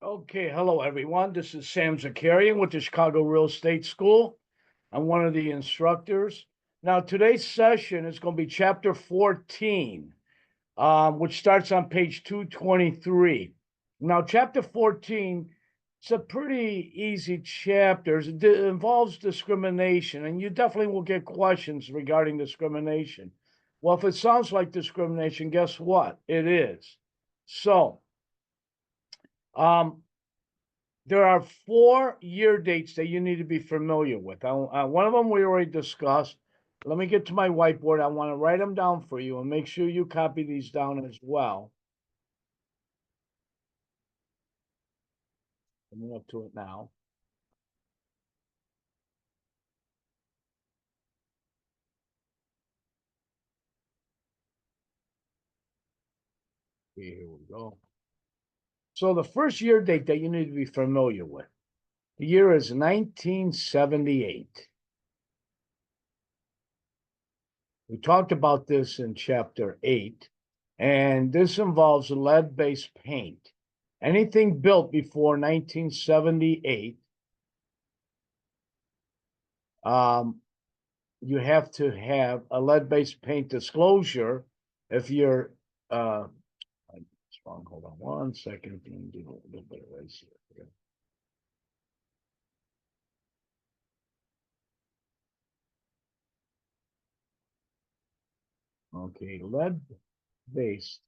Okay, hello everyone. This is Sam Zakarian with the Chicago Real Estate School. I'm one of the instructors. Now, today's session is going to be chapter 14, which starts on page 223. Now, chapter 14, it's a pretty easy chapter. It involves discrimination, and you definitely will get questions regarding discrimination. Well, if it sounds like discrimination, guess what? It is. So, um, there are 4 year dates that you need to be familiar with. One of them we already discussed. Let me get to my whiteboard. I want to write them down for you and make sure you copy these down as well. Coming up to it now. Okay, here we go. So the first year date that you need to be familiar with, the year is 1978. We talked about this in chapter 8, and this involves lead-based paint. Anything built before 1978, you have to have a lead-based paint disclosure if you're it's wrong. Hold on 1 second. Do a little bit of race here. Okay, lead-based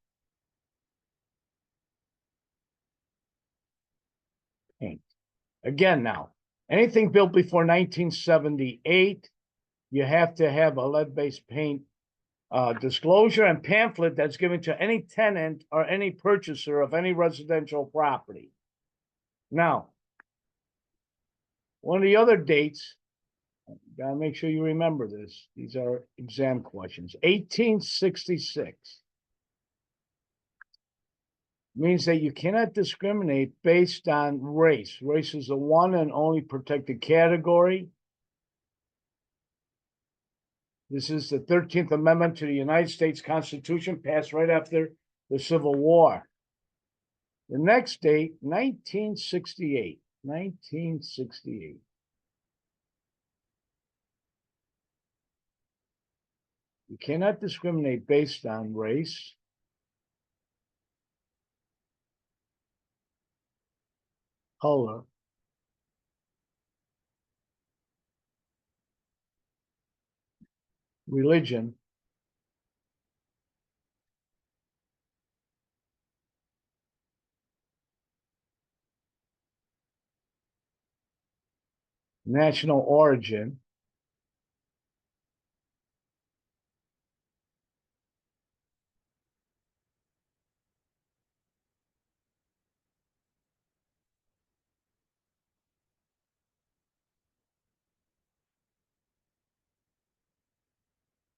paint. Again, now, anything built before 1978, you have to have a lead-based paint disclosure and pamphlet that's given to any tenant or any purchaser of any residential property. Now, one of the other dates, gotta make sure you remember this. These are exam questions. 1866 means that you cannot discriminate based on race. Race is the one and only protected category. This is the 13th Amendment to the United States Constitution, passed right after the Civil War. The next date, 1968. 1968. You cannot discriminate based on race, color, religion, national origin,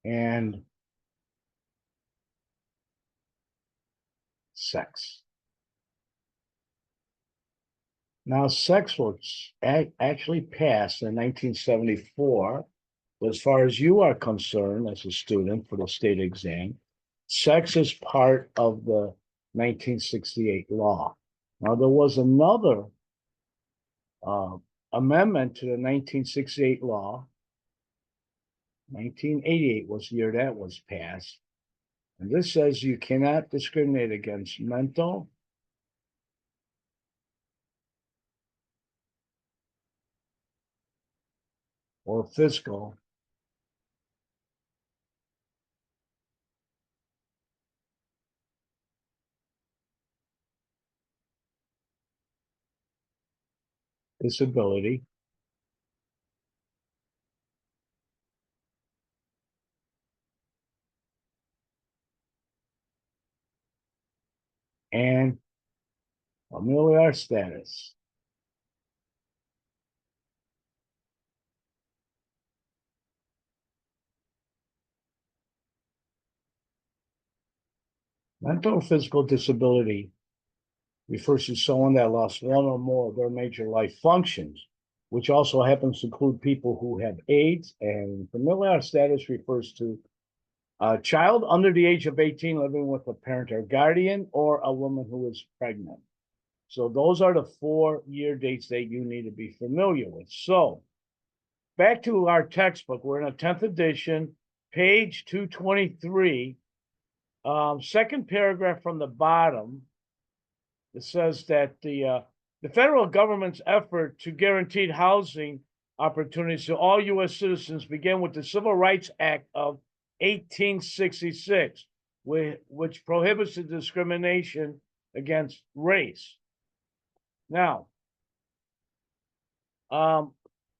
and sex. Now, sex was actually passed in 1974. But as far as you are concerned, as a student for the state exam, sex is part of the 1968 law. Now, there was another uh, amendment to the 1968 law. 1988 was the year that was passed. And this says you cannot discriminate against mental, or physical disability and familiar status. Mental or physical disability refers to someone that lost one or more of their major life functions, which also happens to include people who have AIDS. And familiar status refers to a child under the age of 18 living with a parent or guardian, or a woman who is pregnant. So those are the 4-year dates that you need to be familiar with. So back to our textbook. We're in a 10th edition, page 223. Second paragraph from the bottom. It says that the federal government's effort to guarantee housing opportunities to all U.S. citizens began with the Civil Rights Act of 1866, which prohibits the discrimination against race. Now,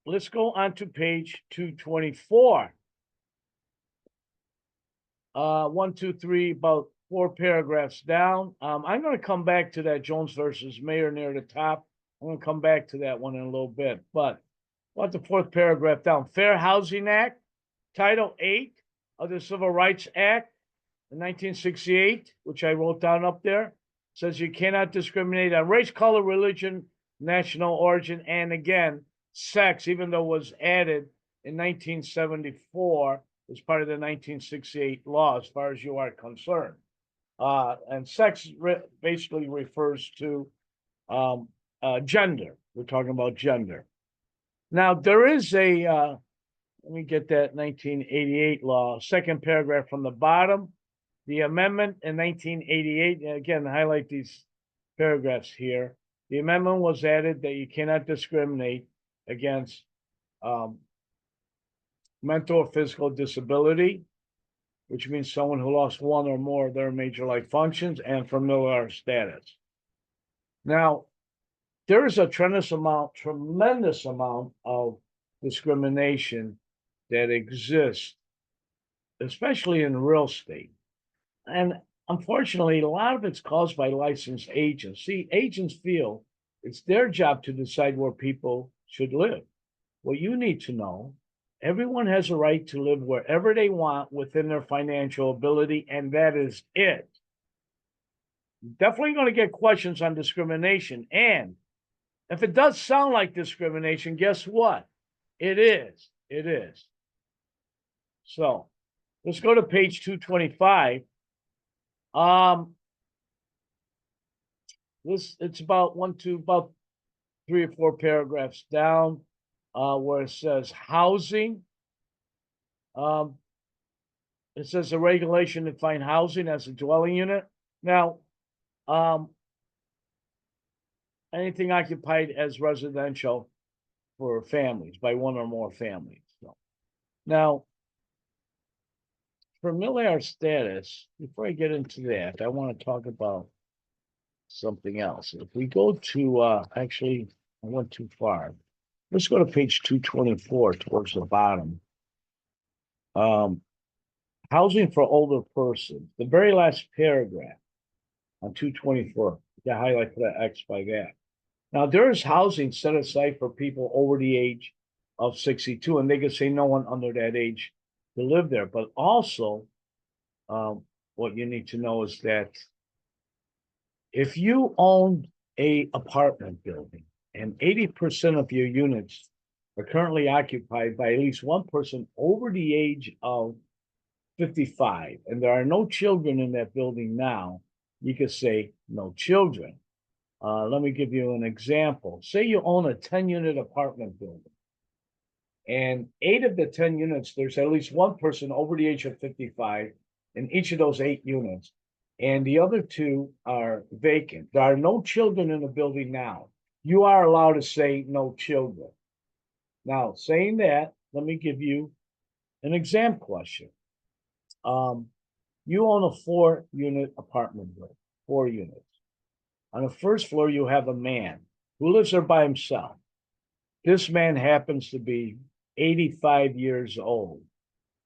let's go on to page 224. 1, 2, 3, about 4 paragraphs down. I'm going to come back to that Jones versus Mayer near the top. I'm going to come back to that one in a little bit. But what the 4th paragraph down? Fair Housing Act, Title 8 of the Civil Rights Act in 1968, which I wrote down up there, says you cannot discriminate on race, color, religion, national origin, and again, sex, even though it was added in 1974 as part of the 1968 law, as far as you are concerned. And sex basically refers to gender. We're talking about gender. Now, there is a, let me get that 1988 law, 2nd paragraph from the bottom. The amendment in 1988, again, highlight these paragraphs here. The amendment was added that you cannot discriminate against mental or physical disability, which means someone who lost one or more of their major life functions, and familial status. Now, there is a tremendous amount of discrimination that exists, especially in real estate. And unfortunately, a lot of it's caused by licensed agents. See, agents feel it's their job to decide where people should live. What you need to know, everyone has a right to live wherever they want within their financial ability, and that is it. Definitely going to get questions on discrimination. And if it does sound like discrimination, guess what? It is. It is. So let's go to page 225. It's about about 3 or 4 paragraphs down, where it says housing. It says a regulation to define housing as a dwelling unit. Now, anything occupied as residential for families, by one or more families. So, now, familiar status, before I get into that, I want to talk about something else. If we go to, actually, I went too far. Let's go to page 224 towards the bottom. Housing for older persons, the very last paragraph on 224. You highlight for that X by that. Now, there is housing set aside for people over the age of 62, and they can say no one under that age to live there. But also, what you need to know is that if you own a apartment building and 80% of your units are currently occupied by at least one person over the age of 55, and there are no children in that building now, you could say no children. Let me give you an example. Say you own a 10-unit apartment building, and 8 of the 10 units, there's at least one person over the age of 55 in each of those 8 units, and the other 2 are vacant. There are no children in the building now. You are allowed to say no children. Now, saying that, let me give you an exam question. You own a 4-unit apartment building, 4 units. On the first floor, you have a man who lives there by himself. This man happens to be 85 years old.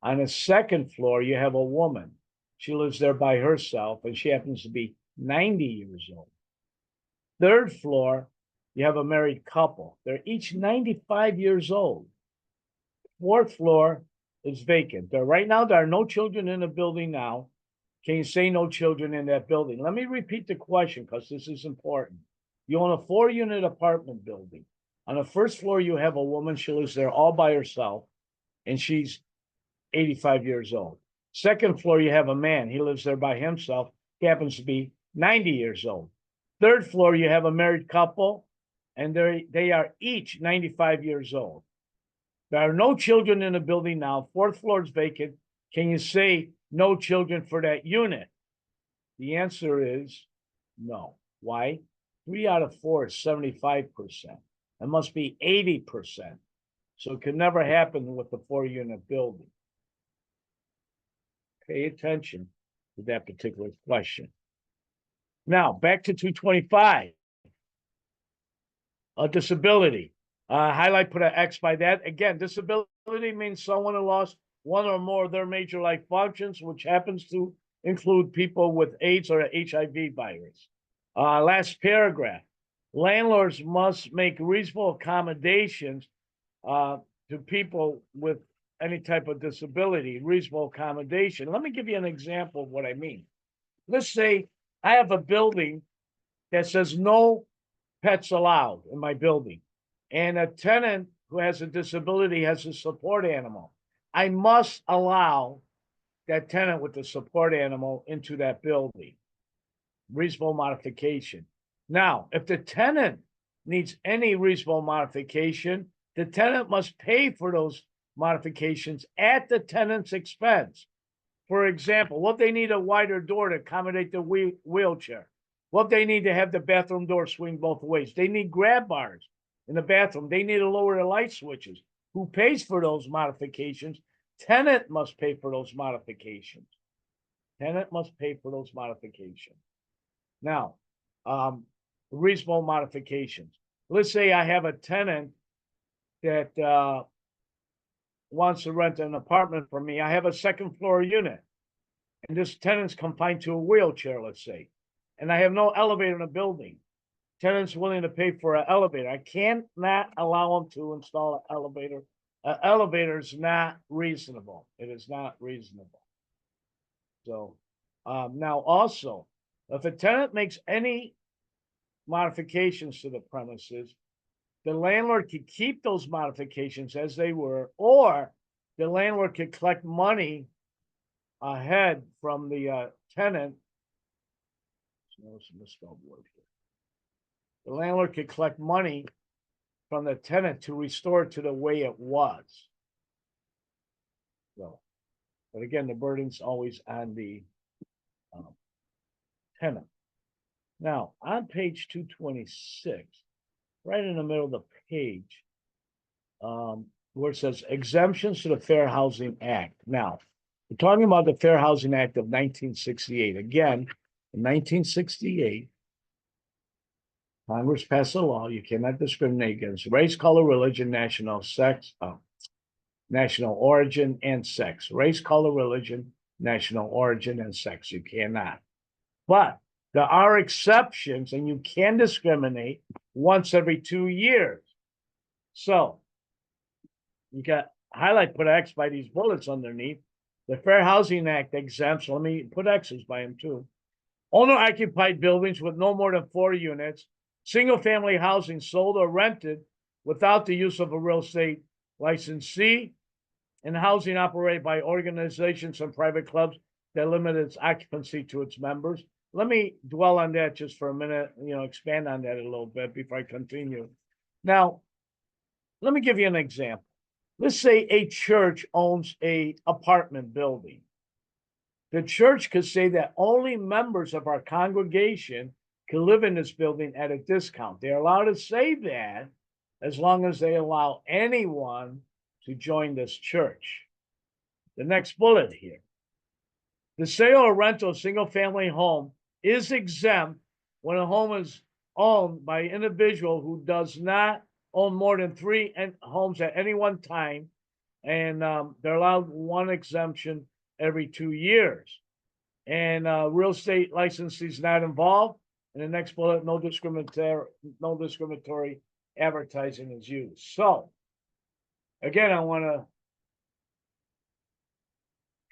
On the second floor, you have a woman. She lives there by herself, and she happens to be 90 years old. Third floor, you have a married couple. They're each 95 years old. Fourth floor is vacant. Right now, there are no children in the building now. Can you say no children in that building? Let me repeat the question because this is important. You own a 4-unit apartment building. On the first floor, you have a woman. She lives there all by herself, and she's 85 years old. Second floor, you have a man. He lives there by himself. He happens to be 90 years old. Third floor, you have a married couple, and they are each 95 years old. There are no children in the building now. Fourth floor is vacant. Can you say no children for that unit? The answer is no. Why? 3 out of 4 is 75%. It must be 80%. So it could never happen with the 4-unit building. Pay attention to that particular question. Now, back to 225. A disability. Highlight, put an X by that. Again, disability means someone who lost one or more of their major life functions, which happens to include people with AIDS or HIV virus. Last paragraph. Landlords must make reasonable accommodations to people with any type of disability, reasonable accommodation. Let me give you an example of what I mean. Let's say I have a building that says no pets allowed in my building, and a tenant who has a disability has a support animal. I must allow that tenant with the support animal into that building. Reasonable modification. Now, if the tenant needs any reasonable modification, the tenant must pay for those modifications at the tenant's expense. For example, what they need a wider door to accommodate the wheelchair. What they need to have the bathroom door swing both ways. They need grab bars in the bathroom. They need to lower the light switches. Who pays for those modifications? Tenant must pay for those modifications. Tenant must pay for those modifications. Now, reasonable modifications. Let's say I have a tenant that wants to rent an apartment from me. I have a second floor unit, and this tenant's confined to a wheelchair, let's say, and I have no elevator in the building. Tenant's willing to pay for an elevator. I cannot allow them to install an elevator. An elevator is not reasonable. It is not reasonable. So now also, if a tenant makes any modifications to the premises, the landlord could keep those modifications as they were, or the landlord could collect money ahead from the tenant. Notice a misspelled word here. The landlord could collect money from the tenant to restore it to the way it was. So, but again, the burden's always on the tenant. Now, on page 226, right in the middle of the page, where it says exemptions to the Fair Housing Act. Now, we're talking about the Fair Housing Act of 1968. Again, in 1968, Congress passed a law. You cannot discriminate against race, color, religion, national origin, and sex. Race, color, religion, national origin, and sex. You cannot. But there are exceptions, and you can discriminate once every 2 years. So you got highlight, put X by these bullets underneath. The Fair Housing Act exempts, let me put X's by them too. Owner-occupied buildings with no more than 4 units, single-family housing sold or rented without the use of a real estate licensee, and housing operated by organizations and private clubs that limit its occupancy to its members. Let me dwell on that just for a minute, expand on that a little bit before I continue. Now, let me give you an example. Let's say a church owns an apartment building. The church could say that only members of our congregation can live in this building at a discount. They're allowed to say that as long as they allow anyone to join this church. The next bullet here. The sale or rental of single-family home is exempt when a home is owned by an individual who does not own more than 3 homes at any one time, and they're allowed one exemption every 2 years. And real estate licensee is not involved. And the next bullet, no discriminatory advertising is used. So, again, I want to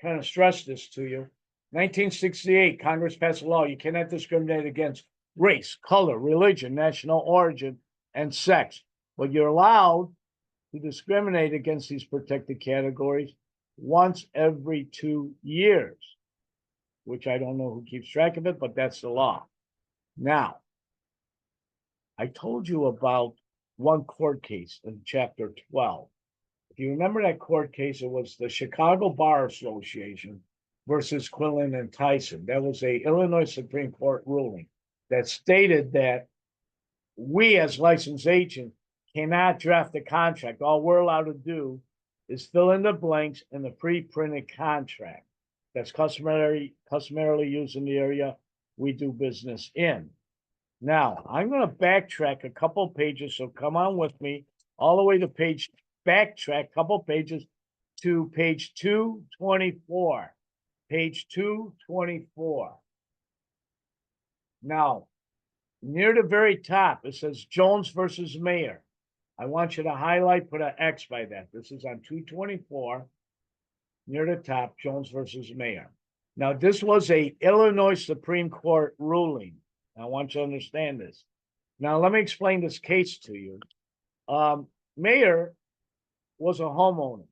kind of stress this to you. 1968, Congress passed a law. You cannot discriminate against race, color, religion, national origin, and sex. But you're allowed to discriminate against these protected categories once every 2 years, which I don't know who keeps track of it, but that's the law. Now, I told you about one court case in chapter 12. If you remember that court case, it was the Chicago Bar Association versus Quinlan and Tyson. That was a Illinois Supreme Court ruling that stated that we as licensed agents cannot draft a contract. All we're allowed to do is fill in the blanks in the pre-printed contract that's customarily used in the area we do business in. Now, I'm going to backtrack a couple pages, so come on with me all the way to backtrack a couple pages to page 224. Page 224. Now, near the very top, it says Jones versus Mayer. I want you to highlight, put an X by that. This is on 224, near the top, Jones versus Mayer. Now, this was a Illinois Supreme Court ruling. I want you to understand this. Now, let me explain this case to you. Mayer was a homeowner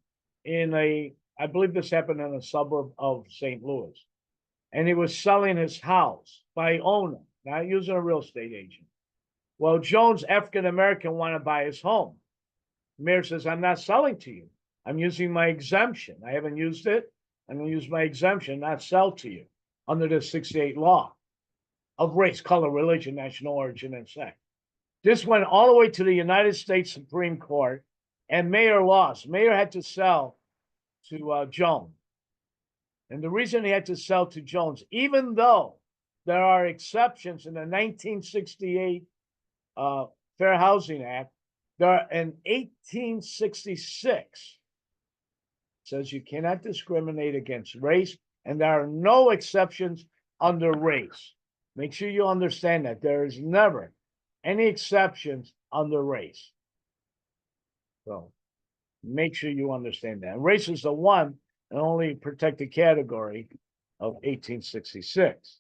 in I believe this happened in a suburb of St. Louis. And he was selling his house by owner, not using a real estate agent. Well, Jones, African-American, wanted to buy his home. Mayer says, I'm not selling to you. I'm using my exemption. I haven't used it. I'm going to use my exemption, not sell to you under the 68 law of race, color, religion, national origin, and sex. This went all the way to the United States Supreme Court, and Mayer lost. Mayer had to sell to Jones. And the reason he had to sell to Jones, even though there are exceptions in the 1968 Fair Housing Act, there are in 1866 says you cannot discriminate against race, and there are no exceptions under race. Make sure you understand that there is never any exceptions under race. So make sure you understand that. And race is the one and only protected category of 1866.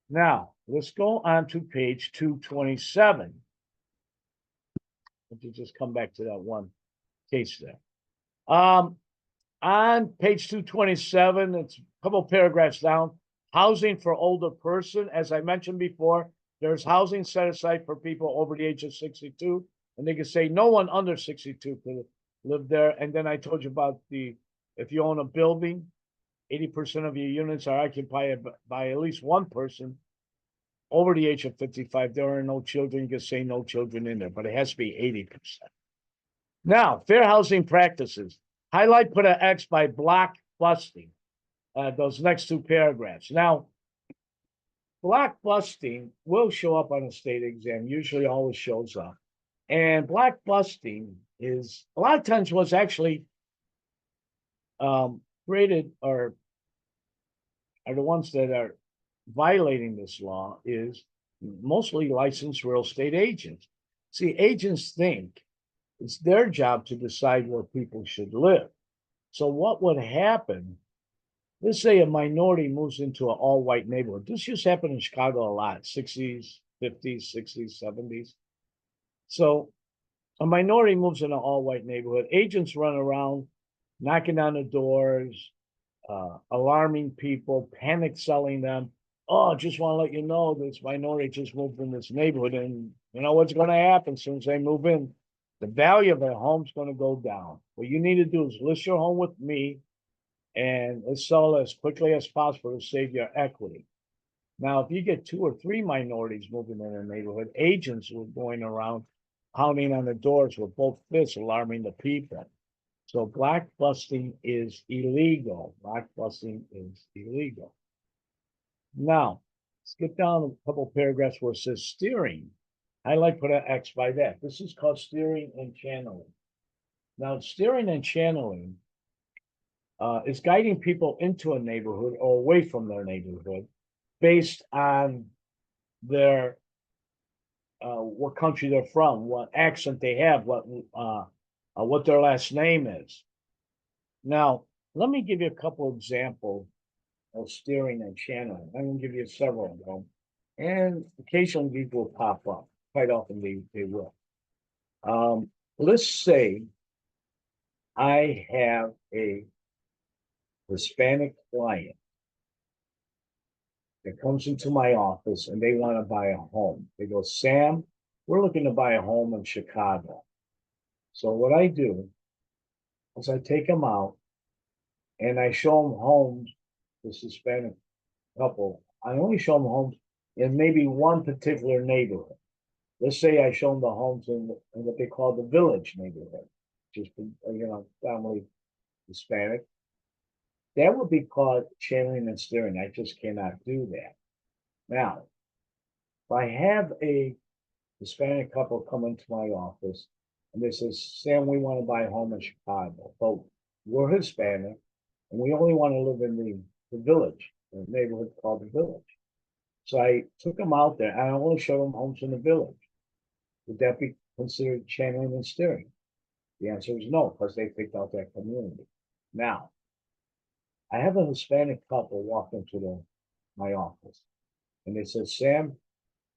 Now, let's go on to page 227. Let me just come back to that one case there. On page 227, it's a couple paragraphs down, housing for older person. As I mentioned before, there's housing set aside for people over the age of 62, and they can say no one under 62 could live there. And then I told you about if you own a building, 80% of your units are occupied by at least one person over the age of 55. There are no children. You can say no children in there, but it has to be 80%. Now, fair housing practices. Highlight, put an X by block busting. Those next two paragraphs. Now, block busting will show up on a state exam. Usually always shows up. And block busting is, a lot of times what's actually created are the ones that are violating this law is mostly licensed real estate agents. See, agents think it's their job to decide where people should live. So what would happen, let's say a minority moves into an all-white neighborhood. This used to happen in Chicago a lot, 60s, 50s, 60s, 70s. So a minority moves in an all-white neighborhood. Agents run around, knocking on the doors, alarming people, panic selling them. Oh, just want to let you know this minority just moved in this neighborhood, and you know what's going to happen as soon as they move in. The value of their home's going to go down. What you need to do is list your home with me, and let's sell it as quickly as possible to save your equity. Now, if you get 2 or 3 minorities moving in a neighborhood, agents were going around pounding on the doors with both fists, alarming the people. So block busting is illegal. Block busting is illegal. Now, let's get down a couple paragraphs where it says steering. Highlight, put an X by that. This is called steering and channeling. Now, steering and channeling is guiding people into a neighborhood or away from their neighborhood based on their what country they're from, what accent they have, what their last name is. Now, let me give you a couple examples of steering and channeling. I'm going to give you several of them, and occasionally these will pop up. Quite often they will. Let's say I have a Hispanic client that comes into my office and they want to buy a home. They go, Sam, we're looking to buy a home in Chicago. So what I do is I take them out and I show them homes, this Hispanic couple. I only show them homes in maybe one particular neighborhood. Let's say I show them the homes in what they call the village neighborhood, just family Hispanic. That would be called channeling and steering. I just cannot do that. Now, if I have a Hispanic couple come into my office and they say, Sam, we want to buy a home in Chicago, but we're Hispanic and we only want to live in the village, the neighborhood called the village. So I took them out there and I only showed them homes in the village. Would that be considered channeling and steering? The answer is no, because they picked out that community. Now, I have a Hispanic couple walk into my office and they said, Sam,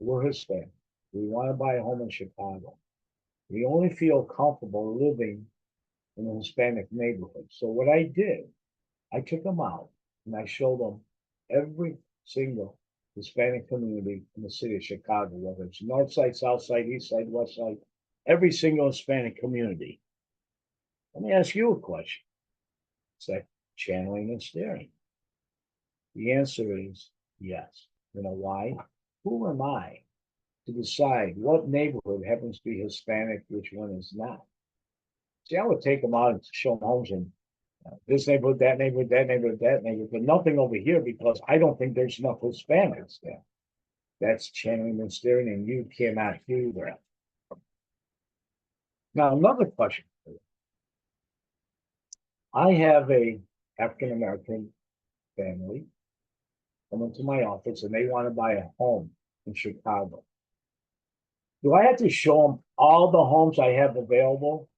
we're Hispanic. We want to buy a home in Chicago. We only feel comfortable living in a Hispanic neighborhood. So what I did, I took them out and I showed them every single Hispanic community in the city of Chicago, whether it's north side, south side, east side, west side, every single Hispanic community. Let me ask you a question. Is that channeling and steering? The answer is yes. You know why? Who am I to decide what neighborhood happens to be Hispanic, which one is not? See, I would take them out and show them homes in this neighborhood, that neighborhood, that neighborhood, that neighborhood, but nothing over here because I don't think there's enough Hispanics there. That's channeling and steering, and you cannot do that. Now, another question for you. I have a African American family come into my office and they want to buy a home in Chicago. Do I have to show them all the homes I have available?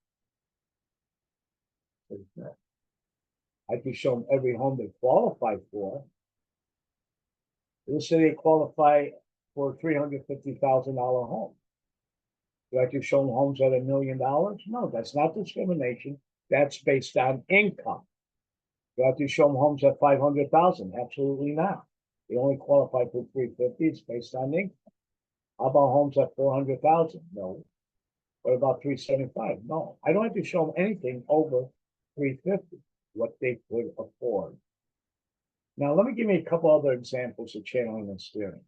I have to show them every home they qualify for. Let's say they qualify for a $350,000 home. Do I have to show them homes at $1 million? No, that's not discrimination. That's based on income. Do I have to show them homes at $500,000? Absolutely not. They only qualify for $350,000. It's based on income. How about homes at $400,000? No. What about $375,000? No. I don't have to show them anything over $350,000, what they could afford. Now, let me give you a couple other examples of channeling and steering.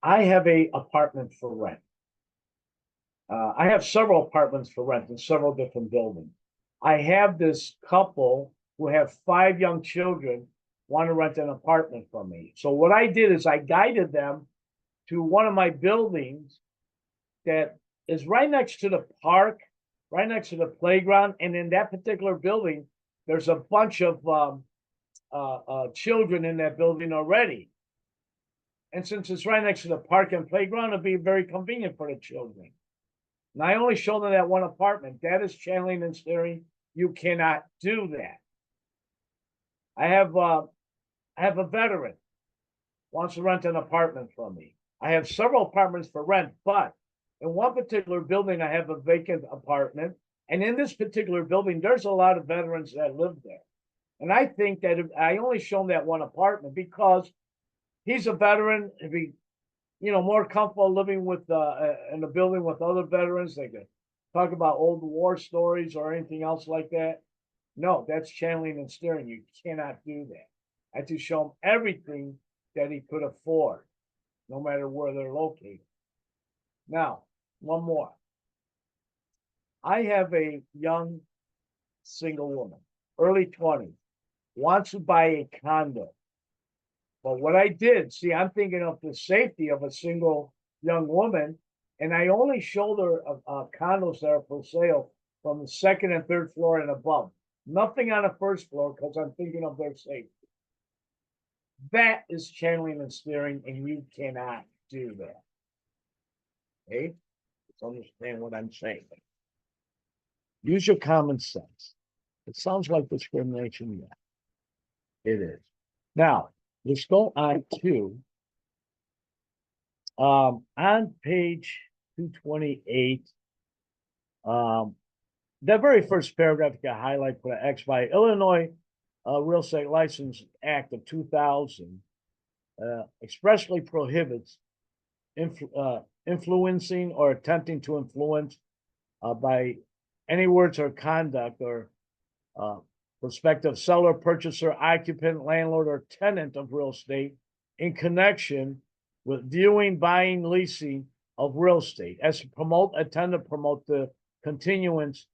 I have an apartment for rent. I have several apartments for rent in several different buildings. I have this couple who have 5 young children want to rent an apartment from me. So what I did is I guided them to one of my buildings that is right next to the park, right next to the playground. And in that particular building, there's a bunch of children in that building already. And since it's right next to the park and playground, it'll be very convenient for the children. And I only show them that one apartment. That is channeling and steering. You cannot do that. I have a veteran wants to rent an apartment from me. I have several apartments for rent, but in one particular building, I have a vacant apartment. And in this particular building, there's a lot of veterans that live there. And I think that if I only show him that one apartment because he's a veteran, if he, more comfortable living with in a building with other veterans, they could talk about old war stories or anything else like that. No, that's channeling and steering. You cannot do that. I have to show him everything that he could afford, no matter where they're located. Now, one more. I have a young single woman, early 20s, wants to buy a condo. But what I did, see, I'm thinking of the safety of a single young woman, and I only showed her condos that are for sale from the second and third floor and above. Nothing on the first floor because I'm thinking of their safety. That is channeling and steering, and you cannot do that. Okay? Let's understand what I'm saying. Use your common sense. It sounds like discrimination, yeah. It is. Now, let's go on to on page 228. The very first paragraph you can highlight for the X by Illinois Real Estate License Act of 2000 expressly prohibits influencing or attempting to influence by any words or conduct or prospective seller, purchaser, occupant, landlord, or tenant of real estate in connection with viewing, buying, leasing of real estate, as to attend to promote the continuance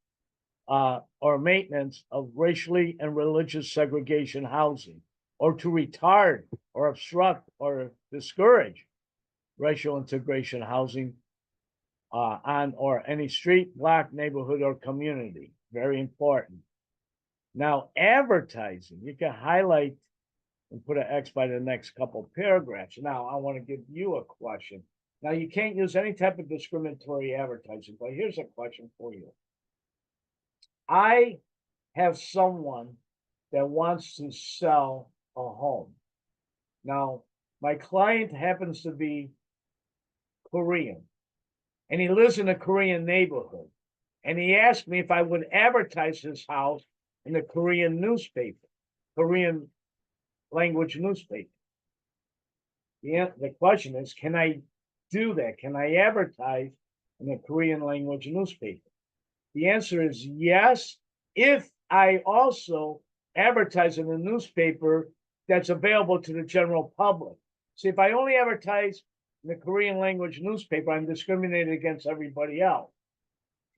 or maintenance of racially and religious segregation housing, or to retard or obstruct or discourage racial integration housing on or any street, block, neighborhood, or community. Very important. Now, advertising, you can highlight and put an X by the next couple paragraphs. Now, I want to give you a question. Now, you can't use any type of discriminatory advertising, but here's a question for you. I have someone that wants to sell a home. Now, my client happens to be Korean, and he lives in a Korean neighborhood. And he asked me if I would advertise his house in the Korean newspaper, Korean language newspaper. The question is, can I do that? Can I advertise in the Korean language newspaper? The answer is yes, if I also advertise in a newspaper that's available to the general public. See, if I only advertise in the Korean language newspaper, I'm discriminated against everybody else.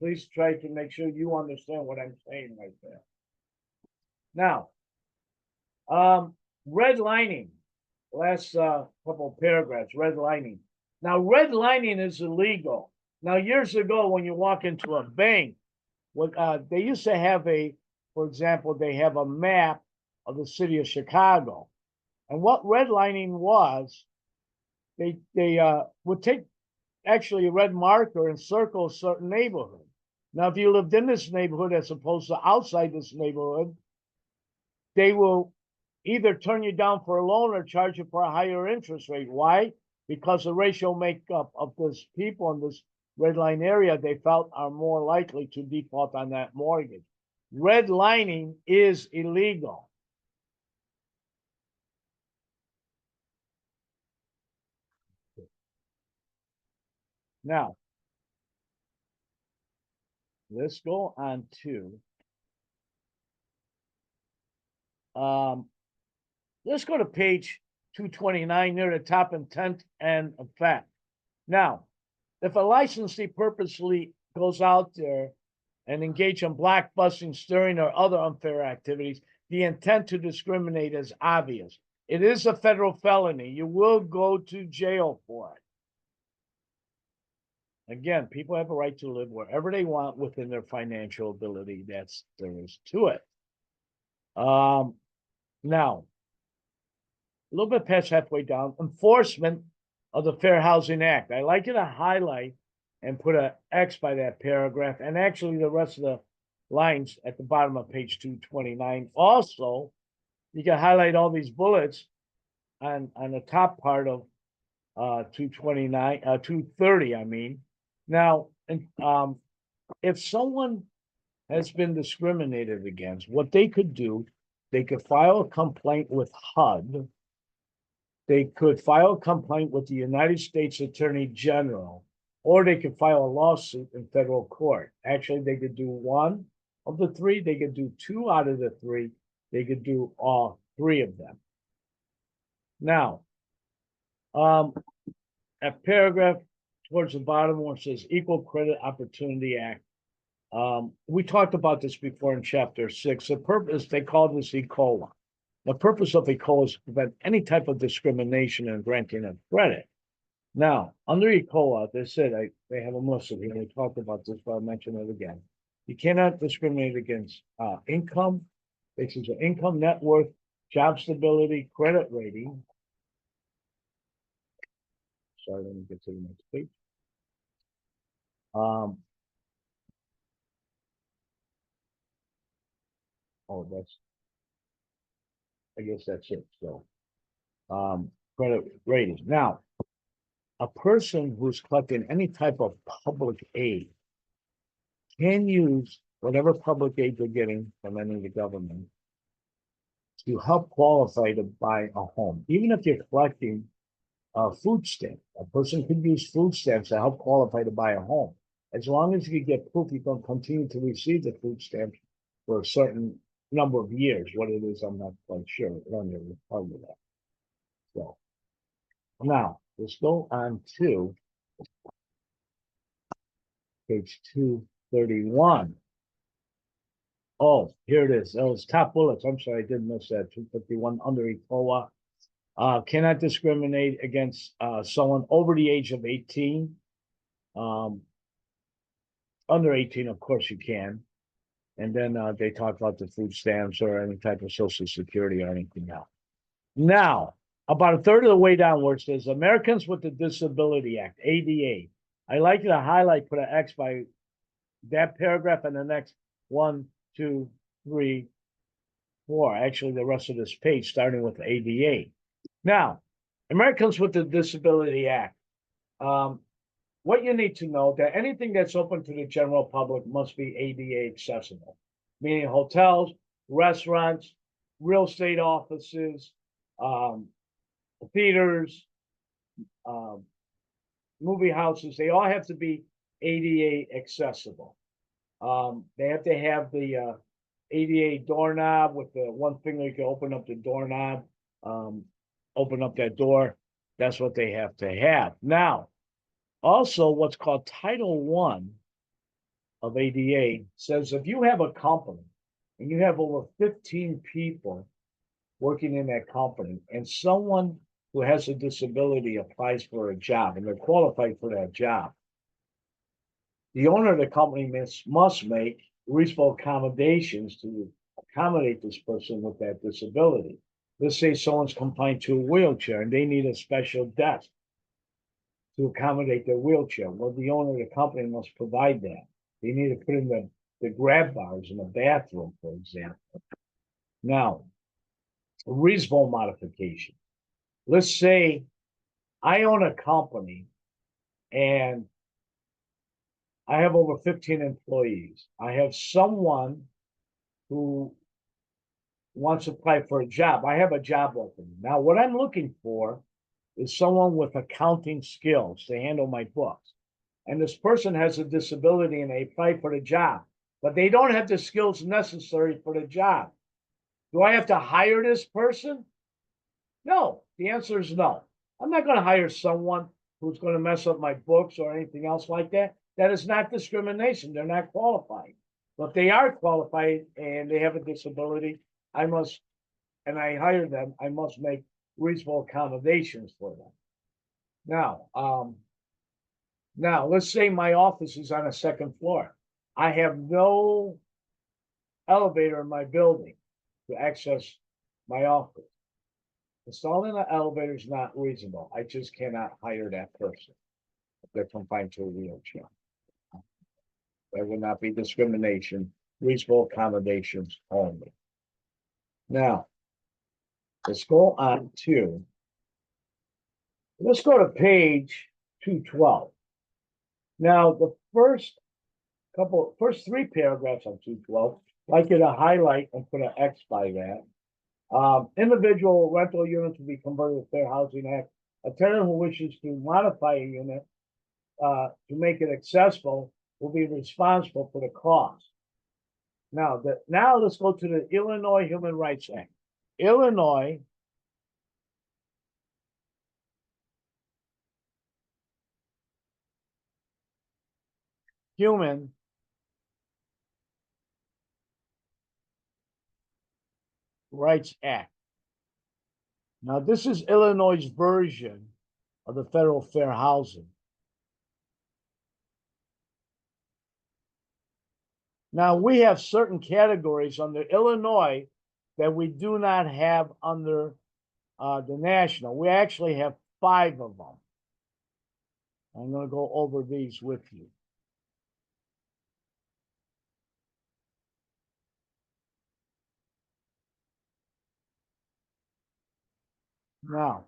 Please try to make sure you understand what I'm saying right there. Now, redlining, last couple of paragraphs, redlining. Now, redlining is illegal. Now, years ago, when you walk into a bank, what they used to have for example, they have a map of the city of Chicago. And what redlining was, they would take actually a red marker and circle a certain neighborhood. Now, if you lived in this neighborhood as opposed to outside this neighborhood, they will either turn you down for a loan or charge you for a higher interest rate. Why? Because the racial makeup of those people in this red line area, they felt are more likely to default on that mortgage. Redlining is illegal. Now, let's go on to let's go to page 229 near the top, intent and effect. Now, if a licensee purposely goes out there and engage in blockbusting, stirring, or other unfair activities, the intent to discriminate is obvious. It is a federal felony. You will go to jail for it. Again, people have a right to live wherever they want within their financial ability. There is to it. Now, a little bit past halfway down, enforcement of the Fair Housing Act. I like you to highlight and put an X by that paragraph, and actually the rest of the lines at the bottom of page 229. Also, you can highlight all these bullets on the top part of 230, I mean. Now, if someone has been discriminated against, what they could do, they could file a complaint with HUD. They could file a complaint with the United States Attorney General, or they could file a lawsuit in federal court. Actually, they could do one of the three. They could do two out of the three. They could do all three of them. Now, a paragraph towards the bottom where it says Equal Credit Opportunity Act. We talked about this before in chapter 6. The purpose, they call this ECOLA. The purpose of ECOLA is to prevent any type of discrimination in granting of credit. Now, under ECOLA, they said, they have a list here. We talked about this, but I'll mention it again. You cannot discriminate against income, basis of income, net worth, job stability, credit rating. Sorry, let me get to the next page. I guess that's it. So, credit ratings. Now, a person who's collecting any type of public aid can use whatever public aid they're getting from any of the government to help qualify to buy a home. Even if you're collecting food stamp. A person could use food stamps to help qualify to buy a home. As long as you get proof you're going to continue to receive the food stamps for a certain number of years. What it is, I'm not quite sure. I don't even tell you that. So now let's go on to page 231. Oh, here it is. Those top bullets. I'm sorry, I did miss that. 251 under ECOA. Cannot discriminate against someone over the age of 18. Under 18, of course, you can. And then they talk about the food stamps or any type of Social Security or anything else. Now, about a third of the way down where it says Americans with the Disability Act, ADA. I like you to highlight, put an X by that paragraph and the next 1, 2, 3, 4. Actually, the rest of this page, starting with ADA. Now, Americans with the Disability Act. What you need to know that anything that's open to the general public must be ADA accessible, meaning hotels, restaurants, real estate offices, theaters, movie houses. They all have to be ADA accessible. They have to have the ADA doorknob with the one finger you can open up the doorknob, open up that door. That's what they have to have. Now, also, what's called Title I of ADA says if you have a company and you have over 15 people working in that company and someone who has a disability applies for a job and they're qualified for that job, the owner of the company must make reasonable accommodations to accommodate this person with that disability. Let's say someone's confined to a wheelchair and they need a special desk to accommodate their wheelchair. Well, the owner of the company must provide that. They need to put in the grab bars in the bathroom, for example. Now, a reasonable modification. Let's say I own a company and I have over 15 employees. I have someone who wants to apply for a job. I have a job opening. Now, what I'm looking for is someone with accounting skills to handle my books. And this person has a disability and they apply for the job, but they don't have the skills necessary for the job. Do I have to hire this person? No. The answer is no. I'm not going to hire someone who's going to mess up my books or anything else like that. That is not discrimination. They're not qualified. But if they are qualified and they have a disability, I hire them, I must make reasonable accommodations for them. Now let's say my office is on a second floor. I have no elevator in my building to access my office. Installing an elevator is not reasonable. I just cannot hire that person if they're confined to a wheelchair. There will not be discrimination, reasonable accommodations only. Now, let's go to page 212. Now, the first 3 paragraphs on 212, I'd like you to highlight and put an X by that. Individual rental units will be converted to the Fair Housing Act. A tenant who wishes to modify a unit to make it accessible will be responsible for the cost. Now let's go to the Illinois Human Rights Act. Illinois Human Rights Act. Now, this is Illinois' version of the federal fair housing. Now, we have certain categories under Illinois that we do not have under the national. We actually have 5 of them. I'm going to go over these with you. Now,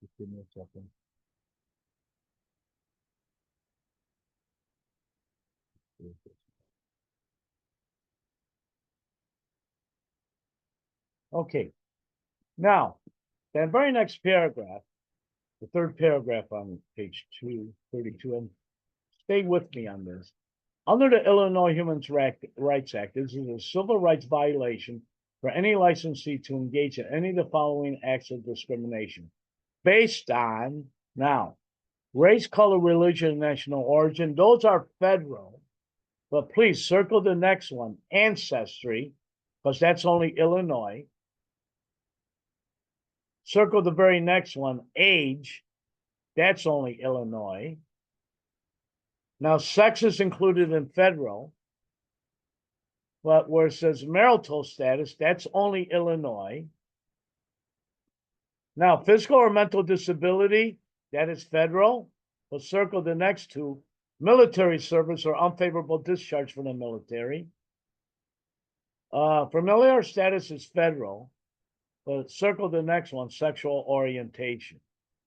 just give me a second. Okay. Now, that very next paragraph, the third paragraph on page 232, and stay with me on this. Under the Illinois Human Rights Act, this is a civil rights violation for any licensee to engage in any of the following acts of discrimination based on, now, race, color, religion, national origin. Those are federal. But please circle the next one, ancestry, because that's only Illinois. Circle the very next one, age. That's only Illinois. Now, sex is included in federal, but where it says marital status, that's only Illinois. Now, physical or mental disability, that is federal. We'll circle the next two, military service or unfavorable discharge from the military. Familiar status is federal, but circle the next one, sexual orientation.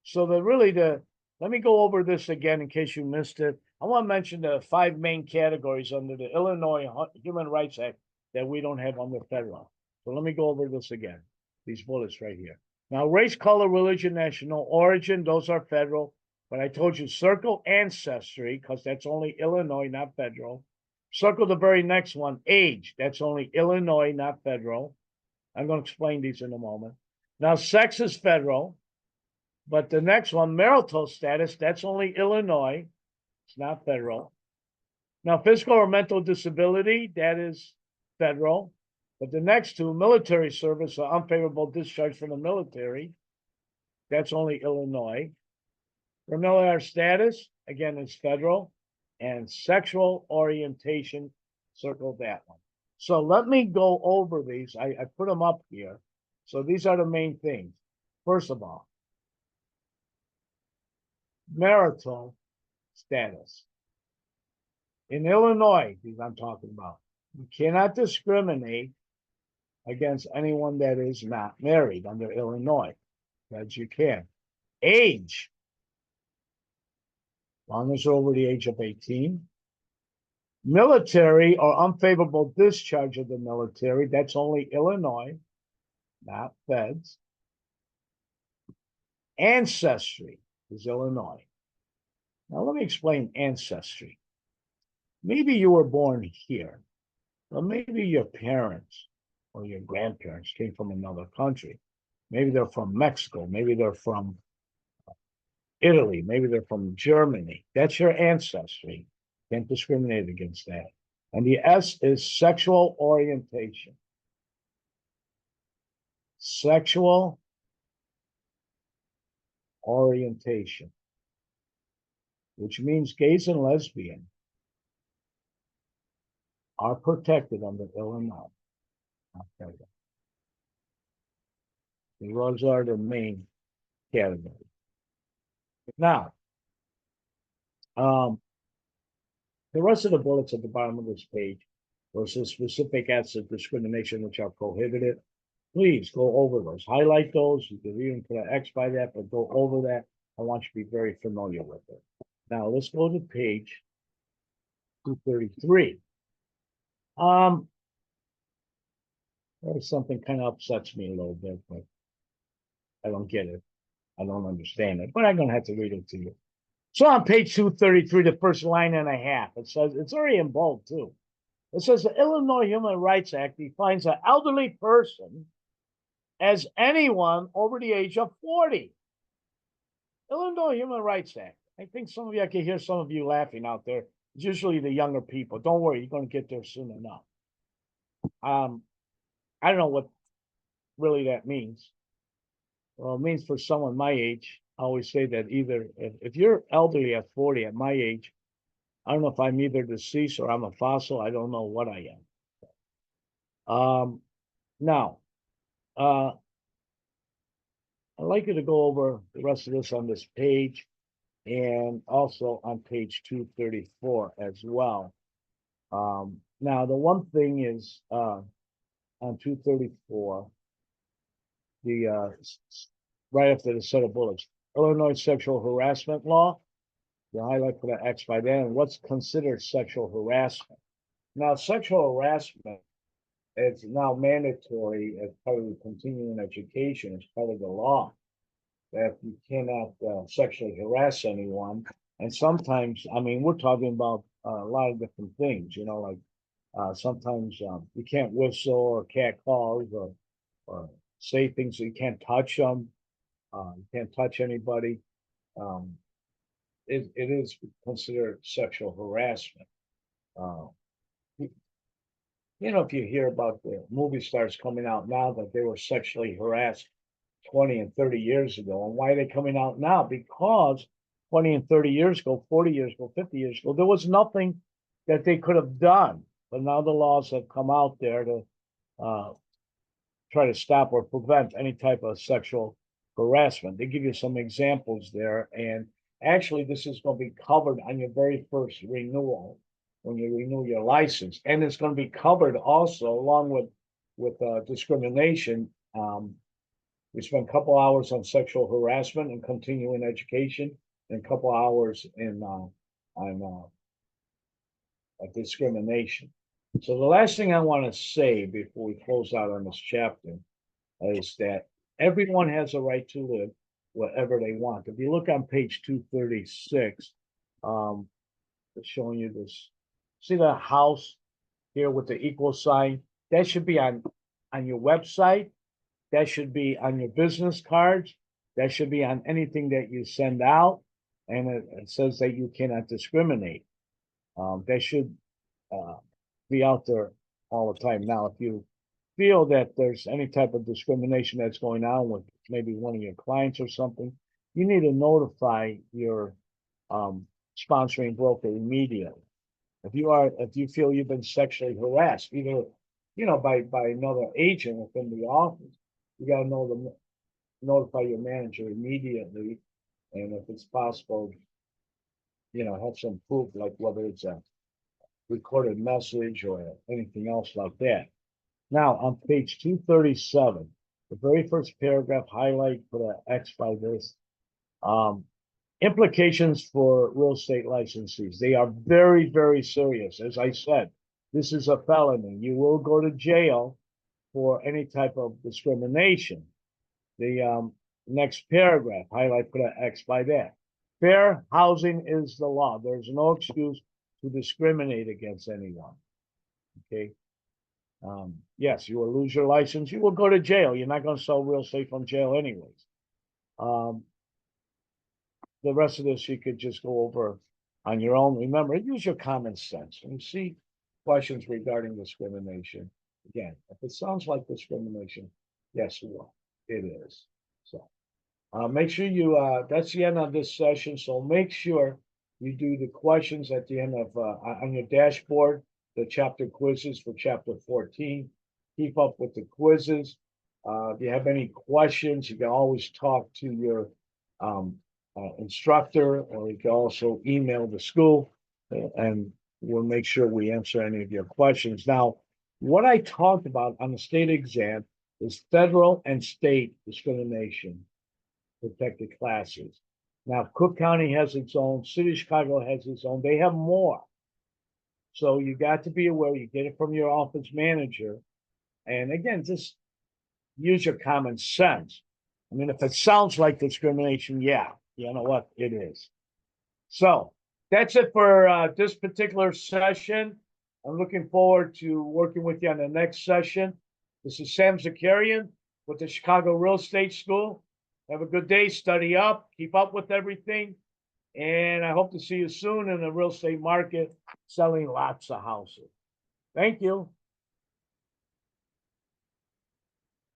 So let me go over this again in case you missed it. I want to mention the 5 main categories under the Illinois Human Rights Act that we don't have under federal. So let me go over this again, these bullets right here. Now, race, color, religion, national origin, those are federal. But I told you circle ancestry, because that's only Illinois, not federal. Circle the very next one, age. That's only Illinois, not federal. I'm going to explain these in a moment. Now, sex is federal, but the next one, marital status, that's only Illinois. It's not federal. Now, physical or mental disability, that is federal. But the next two, military service or unfavorable discharge from the military, that's only Illinois. Familiar status, again, is federal. And sexual orientation, circle that one. So let me go over these. I put them up here. So these are the main things. First of all, marital status. In Illinois, these I'm talking about, you cannot discriminate against anyone that is not married under Illinois, as you can. Age, as long as you're over the age of 18. Military or unfavorable discharge of the military, that's only Illinois, not feds. Ancestry is Illinois. Now, let me explain ancestry. Maybe you were born here, or maybe your parents or your grandparents came from another country. Maybe they're from Mexico. Maybe they're from Italy. Maybe they're from Germany. That's your ancestry. Can't discriminate against that. And the S is sexual orientation. Sexual orientation, which means gays and lesbians are protected under Illinois. Okay. Those are the main categories. Now, the rest of the bullets at the bottom of this page versus specific acts of discrimination which are prohibited. Please go over those. Highlight those. You can even put an X by that, but go over that. I want you to be very familiar with it. Now, let's go to page 233. There's something kind of upsets me a little bit, but I don't get it. I don't understand it, but I'm going to have to read it to you. So on page 233, the first line and a half, it says, it's already in bold too. It says the Illinois Human Rights Act defines an elderly person as anyone over the age of 40. Illinois Human Rights Act. I think some of you, I can hear some of you laughing out there. It's usually the younger people. Don't worry, you're going to get there soon enough. I don't know what really that means. Well, it means for someone my age, I always say that either if you're elderly at 40 at my age, I don't know if I'm either deceased or I'm a fossil. I don't know what I am. Now, I'd like you to go over the rest of this on this page and also on page 234 as well. Now, the one thing is on 234, right after the set of bullets, Illinois sexual harassment law. You highlight for the X by then. What's considered sexual harassment? Now, sexual harassment it's now mandatory as part of the continuing education, as part of the law, that you cannot sexually harass anyone. And sometimes, I mean, we're talking about a lot of different things, you know, like sometimes you can't whistle or cat calls or say things that you can't touch them. You can't touch anybody. Um, it is considered sexual harassment. Uh, you know, if you hear about the movie stars coming out now that they were sexually harassed 20 and 30 years ago, and why are they coming out now? Because 20 and 30 years ago, 40 years ago, 50 years ago, there was nothing that they could have done. But now the laws have come out there to uh, try to stop or prevent any type of sexual harassment. They give you some examples there. And actually, this is going to be covered on your very first renewal when you renew your license. And it's going to be covered also along with discrimination. We spent a couple hours on sexual harassment and continuing education, and a couple hours on discrimination. So the last thing I want to say before we close out on this chapter is that everyone has a right to live whatever they want. If you look on page 236, it's showing you this. See the house here with the equal sign? That should be on your website. That should be on your business cards. That should be on anything that you send out. And it says that you cannot discriminate. That should be out there all the time. Now, if you feel that there's any type of discrimination that's going on with maybe one of your clients or something, you need to notify your sponsoring broker immediately. If you feel you've been sexually harassed, either by another agent within the office, you got to notify your manager immediately, and if it's possible, have some proof, like whether it's a recorded message or anything else like that. Now, on page 237, the very first paragraph, highlight, put an X by this. Implications for real estate licensees. They are very, very serious. As I said, this is a felony. You will go to jail for any type of discrimination. The next paragraph, highlight, put an X by that. Fair housing is the law. There's no excuse to discriminate against anyone. Okay. Yes, you will lose your license. You will go to jail. You're not going to sell real estate from jail anyways. The rest of this you could just go over on your own. Remember, use your common sense. When you see questions regarding discrimination, again, if it sounds like discrimination, yes, well, it is. So make sure that's the end of this session. So make sure you do the questions at the end of on your dashboard, the chapter quizzes for chapter 14. Keep up with the quizzes. If you have any questions, you can always talk to your instructor, or you can also email the school, and we'll make sure we answer any of your questions. Now, what I talked about on the state exam is federal and state discrimination protected classes. Now, Cook County has its own, City of Chicago has its own, they have more. So you got to be aware, you get it from your office manager. And again, just use your common sense. I mean, if it sounds like discrimination, yeah, you know what, it is. So that's it for this particular session. I'm looking forward to working with you on the next session. This is Sam Zakarian with the Chicago Real Estate School. Have a good day, study up, keep up with everything. And I hope to see you soon in the real estate market, selling lots of houses. Thank you.